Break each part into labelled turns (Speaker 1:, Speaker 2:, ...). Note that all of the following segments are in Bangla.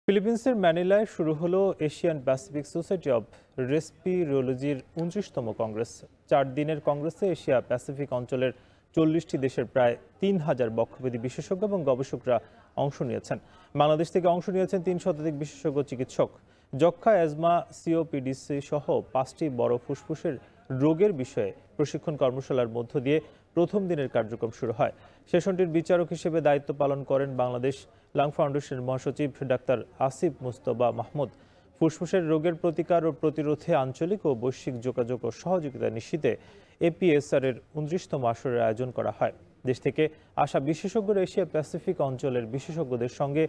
Speaker 1: ফিলিপিন্সের ম্যানিলায় শুরু হলো এশিয়ান প্যাসিফিক সোসাইটি অব রেসপিরোলজির 29তম কংগ্রেস। 4 দিনের কংগ্রেসে এশিয়া প্যাসিফিক অঞ্চলের 40টি দেশের প্রায় 3000 বক্ষব্যাধি বিশেষজ্ঞ এবং গবেষকরা অংশ নিয়েছেন। বাংলাদেশ থেকে অংশ নিয়েছেন 3 শতাধিক বিশেষজ্ঞ চিকিৎসক। যক্ষ্মা, অ্যাজমা, সিওপিডিসি সহ 5টি বড় ফুসফুসের রোগের বিষয়ে প্রশিক্ষণ কর্মশালার মধ্য দিয়ে প্রথম দিনের কার্যক্রম শুরু হয়। সেশনটির বিচারক হিসেবে দায়িত্ব পালন করেন বাংলাদেশ লাং ফাউন্ডেশনের মহাসচিব ডাক্তার আসিফ মুস্তফা মাহমুদ। ফুসফুসের রোগের প্রতিকার ও প্রতিরোধে আঞ্চলিক ও বৈশ্বিক যোগাযোগ ও সহযোগিতা নিশ্চিতে এপিএসআর এর 29তম আসরের আয়োজন করা হয়। দেশ থেকে আসা বিশেষজ্ঞরা এশিয়া প্যাসিফিক অঞ্চলের বিশেষজ্ঞদের সঙ্গে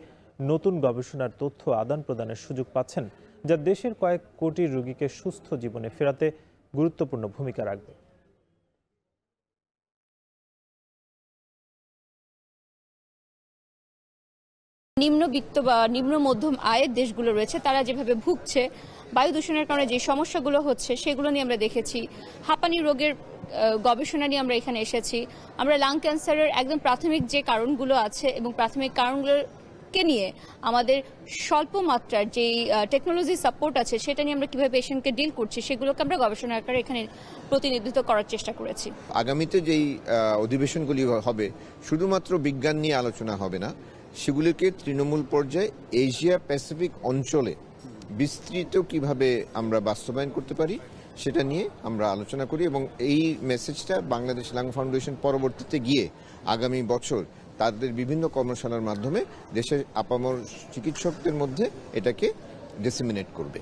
Speaker 1: নতুন গবেষণার তথ্য আদান প্রদানের সুযোগ পাচ্ছেন, যা দেশের কয়েক কোটি রোগীকে সুস্থ জীবনে ফেরাতে গুরুত্বপূর্ণ ভূমিকা রাখবে।
Speaker 2: নিম্নবিত্ত বা নিম্ন মধ্যম আয়ের দেশগুলো রয়েছে, তারা যেভাবে ভুগছে, বায়ু দূষণের কারণে যে সমস্যাগুলো হচ্ছে সেগুলো নিয়ে আমরা দেখেছি। হাঁপানি রোগের গবেষণা নিয়ে আমরা এখানে এসেছি। আমরা লাং ক্যান্সারের একদম প্রাথমিক যে কারণগুলো আছে এবং প্রাথমিক কারণগুলোকে নিয়ে আমাদের স্বল্প মাত্রার যেই টেকনোলজি সাপোর্ট আছে সেটা নিয়ে আমরা কিভাবে পেশেন্টকে ডিল করছি সেগুলোকে আমরা গবেষণা আকারে এখানে প্রতিনিধিত্ব করার চেষ্টা করেছি।
Speaker 3: আগামীতে যেই অধিবেশনগুলি হবে শুধুমাত্র বিজ্ঞান নিয়ে আলোচনা হবে না, সেগুলিকে তৃণমূল পর্যায়ে এশিয়া প্যাসিফিক অঞ্চলে বিস্তৃত কিভাবে আমরা বাস্তবায়ন করতে পারি সেটা নিয়ে আমরা আলোচনা করি এবং এই মেসেজটা বাংলাদেশ লাং ফাউন্ডেশন পরবর্তীতে গিয়ে আগামী বছর তাদের বিভিন্ন কর্মশালার মাধ্যমে দেশের আপামর চিকিৎসকদের মধ্যে এটাকে ডিসেমিনেট করবে।